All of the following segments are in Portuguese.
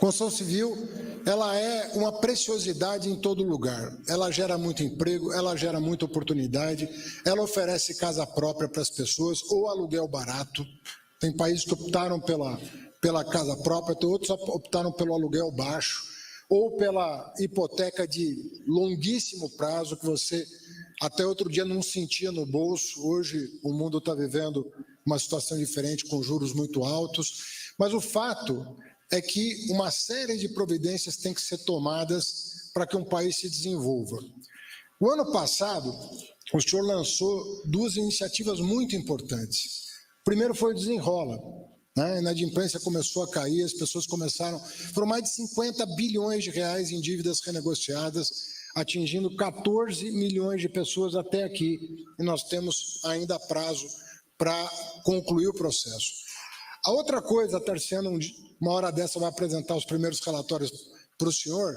Construção civil, ela é uma preciosidade em todo lugar. Ela gera muito emprego, ela gera muita oportunidade, ela oferece casa própria para as pessoas ou aluguel barato. Tem países que optaram pela casa própria, tem outros que optaram pelo aluguel baixo ou pela hipoteca de longuíssimo prazo que você até outro dia não sentia no bolso. Hoje o mundo está vivendo uma situação diferente com juros muito altos, mas o fato é que uma série de providências tem que ser tomadas para que um país se desenvolva. O ano passado, o senhor lançou duas iniciativas muito importantes. O primeiro foi o Desenrola, né? A inadimplência começou a cair, as pessoas começaram... Foram mais de 50 bilhões de reais em dívidas renegociadas, atingindo 14 milhões de pessoas até aqui, e nós temos ainda prazo para concluir o processo. A outra coisa, Tarciana, uma hora dessa vai apresentar os primeiros relatórios para o senhor,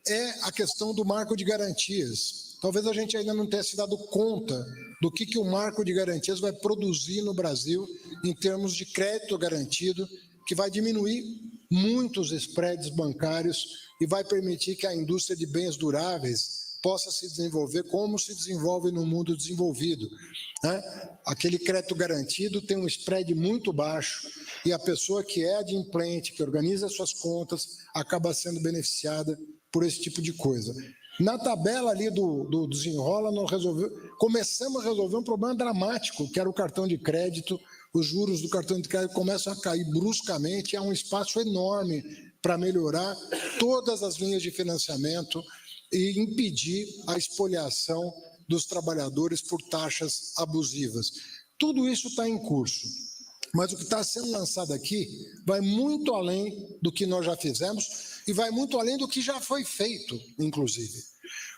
é a questão do marco de garantias. Talvez a gente ainda não tenha se dado conta do que o marco de garantias vai produzir no Brasil em termos de crédito garantido, que vai diminuir muitos spreads bancários e vai permitir que a indústria de bens duráveis possa se desenvolver como se desenvolve no mundo desenvolvido, né? Aquele crédito garantido tem um spread muito baixo e a pessoa que é adimplente, que organiza suas contas, acaba sendo beneficiada por esse tipo de coisa. Na tabela ali do Desenrola, nós começamos a resolver um problema dramático, que era o cartão de crédito. Os juros do cartão de crédito começam a cair bruscamente, há um espaço enorme para melhorar todas as linhas de financiamento e impedir a espoliação dos trabalhadores por taxas abusivas. Tudo isso está em curso, mas o que está sendo lançado aqui vai muito além do que nós já fizemos e vai muito além do que já foi feito, inclusive.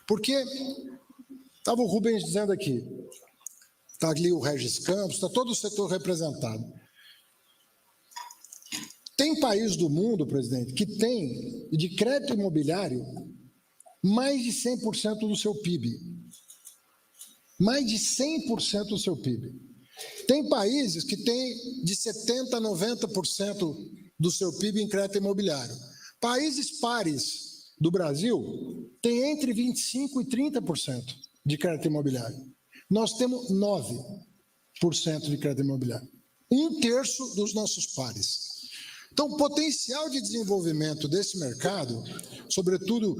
Porque, estava o Rubens dizendo aqui, está ali o Regis Campos, está todo o setor representado. Tem país do mundo, presidente, que tem de crédito imobiliário mais de 100% do seu PIB. Mais de 100% do seu PIB. Tem países que têm de 70% a 90% do seu PIB em crédito imobiliário. Países pares do Brasil têm entre 25% e 30% de crédito imobiliário. Nós temos 9% de crédito imobiliário. 1/3 dos nossos pares. Então, o potencial de desenvolvimento desse mercado, sobretudo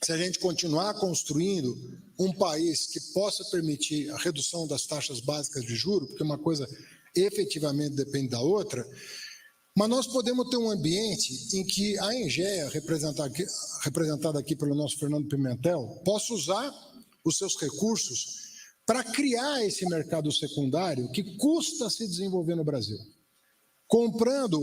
se a gente continuar construindo um país que possa permitir a redução das taxas básicas de juros, porque uma coisa efetivamente depende da outra, mas nós podemos ter um ambiente em que a Engea, representada aqui pelo nosso Fernando Pimentel, possa usar os seus recursos para criar esse mercado secundário que custa se desenvolver no Brasil. Comprando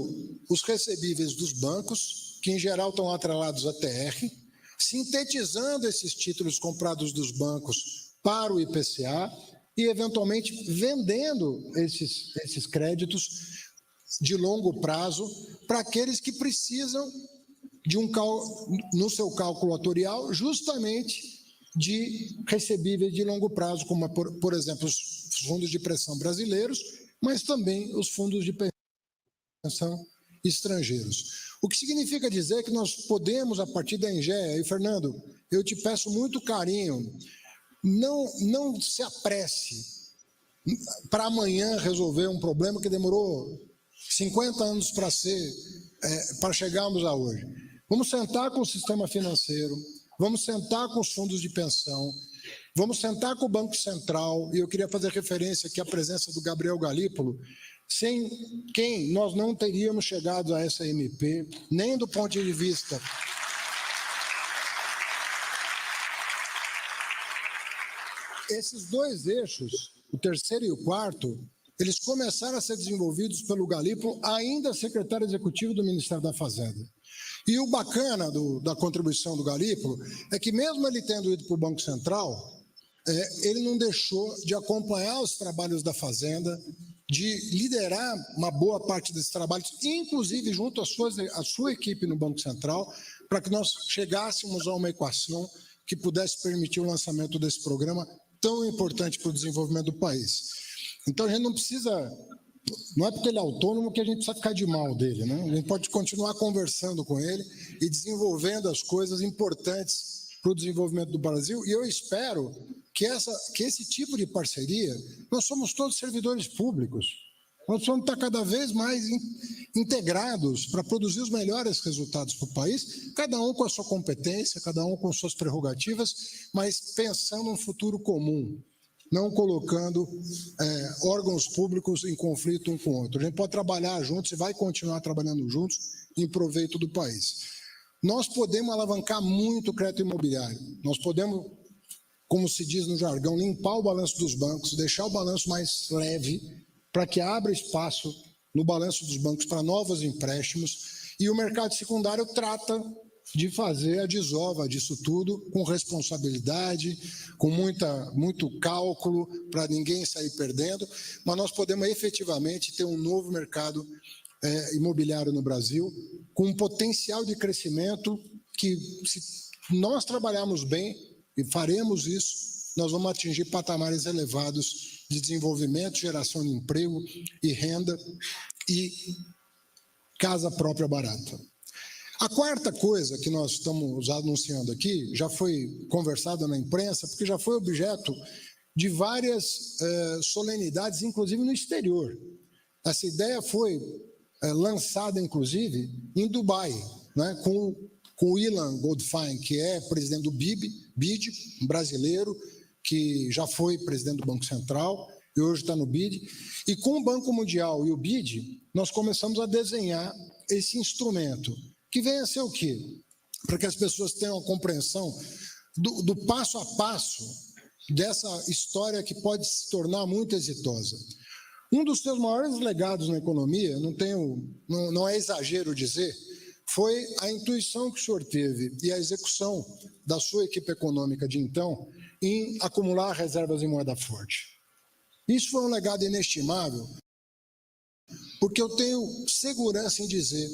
os recebíveis dos bancos, que em geral estão atrelados à TR, sintetizando esses títulos comprados dos bancos para o IPCA e, eventualmente, vendendo esses créditos de longo prazo para aqueles que precisam de no seu cálculo atuarial, justamente de recebíveis de longo prazo, como, por exemplo, os fundos de pressão brasileiros, mas também os fundos de pensão estrangeiros. O que significa dizer que nós podemos, a partir da Engea, e Fernando, eu te peço muito carinho, não se apresse para amanhã resolver um problema que demorou 50 anos para chegarmos a hoje. Vamos sentar com o sistema financeiro, vamos sentar com os fundos de pensão, vamos sentar com o Banco Central, e eu queria fazer referência aqui à presença do Gabriel Galípolo, sem quem nós não teríamos chegado a essa MP, nem do ponto de vista esses dois eixos, o terceiro e o quarto, eles começaram a ser desenvolvidos pelo Galípolo, ainda secretário executivo do Ministério da Fazenda. E o bacana da contribuição do Galípolo é que, mesmo ele tendo ido para o Banco Central, ele não deixou de acompanhar os trabalhos da Fazenda, de liderar uma boa parte desses trabalhos, inclusive junto à sua equipe no Banco Central, para que nós chegássemos a uma equação que pudesse permitir o lançamento desse programa tão importante para o desenvolvimento do país. Então, a gente não precisa Não é porque ele é autônomo que a gente precisa ficar de mal dele, né? A gente pode continuar conversando com ele e desenvolvendo as coisas importantes para o desenvolvimento do Brasil, e eu espero que esse tipo de parceria, nós somos todos servidores públicos, nós vamos estar cada vez mais integrados para produzir os melhores resultados para o país, cada um com a sua competência, cada um com suas prerrogativas, mas pensando no futuro comum, não colocando órgãos públicos em conflito um com o outro. A gente pode trabalhar juntos e vai continuar trabalhando juntos em proveito do país. Nós podemos alavancar muito o crédito imobiliário, nós podemos, como se diz no jargão, limpar o balanço dos bancos, deixar o balanço mais leve, para que abra espaço no balanço dos bancos para novos empréstimos, e o mercado secundário trata de fazer a desova disso tudo com responsabilidade, com muito cálculo, para ninguém sair perdendo, mas nós podemos efetivamente ter um novo mercado imobiliário no Brasil, com um potencial de crescimento que, se nós trabalharmos bem, e faremos isso, nós vamos atingir patamares elevados de desenvolvimento, geração de emprego e renda e casa própria barata. A quarta coisa que nós estamos anunciando aqui, já foi conversado na imprensa, porque já foi objeto de várias solenidades, inclusive no exterior. Essa ideia foi lançada, inclusive, em Dubai, né, com o Ilan Goldfein, que é presidente do BID, um brasileiro, que já foi presidente do Banco Central e hoje está no BID. E com o Banco Mundial e o BID, nós começamos a desenhar esse instrumento, que vem a ser o quê? Para que as pessoas tenham a compreensão do passo a passo dessa história que pode se tornar muito exitosa. Um dos seus maiores legados na economia, não é exagero dizer, foi a intuição que o senhor teve e a execução da sua equipe econômica de então em acumular reservas em moeda forte. Isso foi um legado inestimável, porque eu tenho segurança em dizer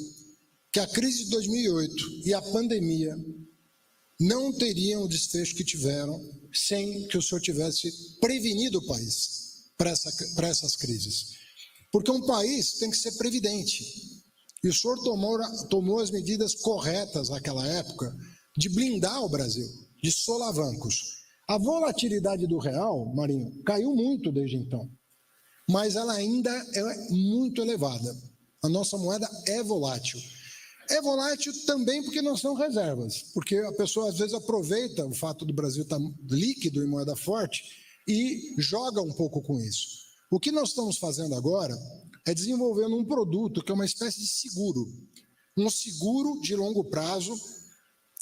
que a crise de 2008 e a pandemia não teriam o desfecho que tiveram sem que o senhor tivesse prevenido o país para essas crises. Porque um país tem que ser previdente. E o senhor tomou as medidas corretas naquela época de blindar o Brasil, de solavancos. A volatilidade do real, Marinho, caiu muito desde então, mas ela ainda é muito elevada. A nossa moeda é volátil. É volátil também porque não são reservas, porque a pessoa às vezes aproveita o fato do Brasil estar líquido em moeda forte e joga um pouco com isso. O que nós estamos fazendo agora é desenvolvendo um produto que é uma espécie de seguro, um seguro de longo prazo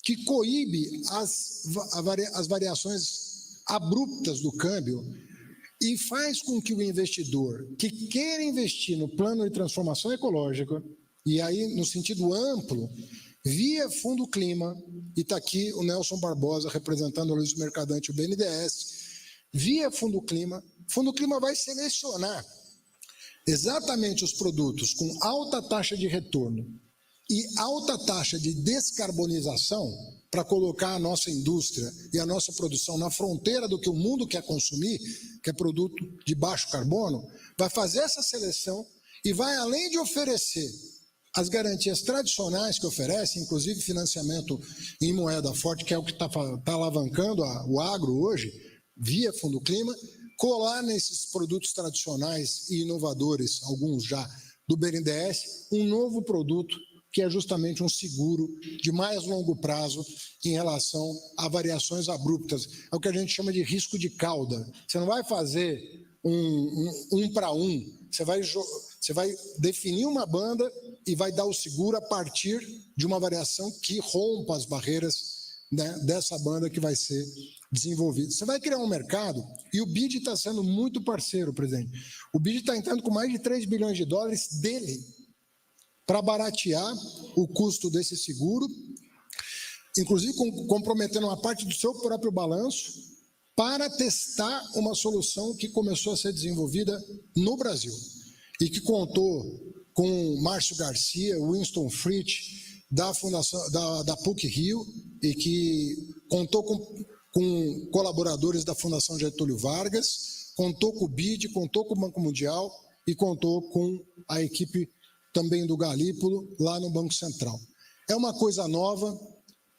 que coíbe as variações abruptas do câmbio e faz com que o investidor que queira investir no plano de transformação ecológica, e aí no sentido amplo, via Fundo Clima, e está aqui o Nelson Barbosa representando o Luiz Mercadante, o BNDES, via Fundo Clima vai selecionar exatamente os produtos com alta taxa de retorno e alta taxa de descarbonização para colocar a nossa indústria e a nossa produção na fronteira do que o mundo quer consumir, que é produto de baixo carbono, vai fazer essa seleção e vai, além de oferecer as garantias tradicionais que oferece, inclusive financiamento em moeda forte, que é o que está alavancando o agro hoje, via Fundo Clima, colar nesses produtos tradicionais e inovadores, alguns já, do BNDES, um novo produto que é justamente um seguro de mais longo prazo em relação a variações abruptas. É o que a gente chama de risco de cauda. Você não vai fazer um para um, você vai definir uma banda e vai dar o seguro a partir de uma variação que rompa as barreiras, né, dessa banda que vai ser desenvolvida. Você vai criar um mercado, e o BID está sendo muito parceiro, presidente. O BID está entrando com mais de 3 bilhões de dólares dele, para baratear o custo desse seguro, inclusive comprometendo uma parte do seu próprio balanço, para testar uma solução que começou a ser desenvolvida no Brasil, e que contou com Márcio Garcia, Winston Fritz, da Fundação da PUC-Rio, e que contou com colaboradores da Fundação Getúlio Vargas, contou com o BID, contou com o Banco Mundial e contou com a equipe também do Galípolo lá no Banco Central. É uma coisa nova,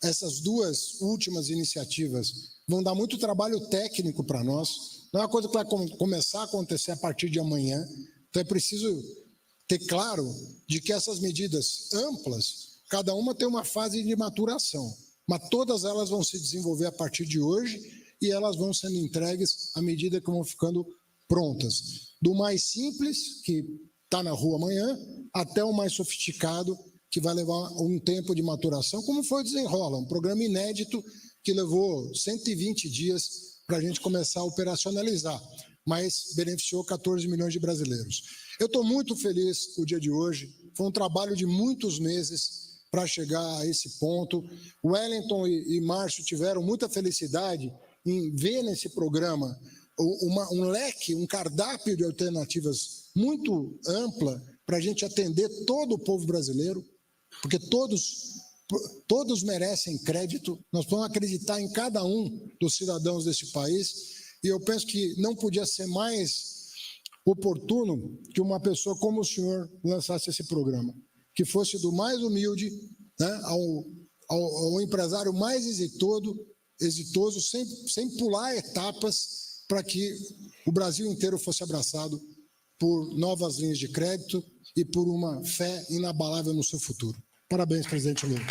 essas duas últimas iniciativas vão dar muito trabalho técnico para nós, não é uma coisa que vai começar a acontecer a partir de amanhã, então é preciso ter claro de que essas medidas amplas, cada uma tem uma fase de maturação, mas todas elas vão se desenvolver a partir de hoje e elas vão sendo entregues à medida que vão ficando prontas. Do mais simples, que está na rua amanhã, até o mais sofisticado, que vai levar um tempo de maturação, como foi o Desenrola, um programa inédito que levou 120 dias para a gente começar a operacionalizar, mas beneficiou 14 milhões de brasileiros. Eu estou muito feliz com o dia de hoje, foi um trabalho de muitos meses para chegar a esse ponto. O Wellington e Márcio tiveram muita felicidade em ver nesse programa um leque, um cardápio de alternativas muito ampla para a gente atender todo o povo brasileiro, porque todos merecem crédito, nós vamos acreditar em cada um dos cidadãos desse país, e eu penso que não podia ser mais oportuno que uma pessoa como o senhor lançasse esse programa, que fosse do mais humilde, né, ao empresário mais exitoso, sem pular etapas, para que o Brasil inteiro fosse abraçado por novas linhas de crédito e por uma fé inabalável no seu futuro. Parabéns, presidente Lula.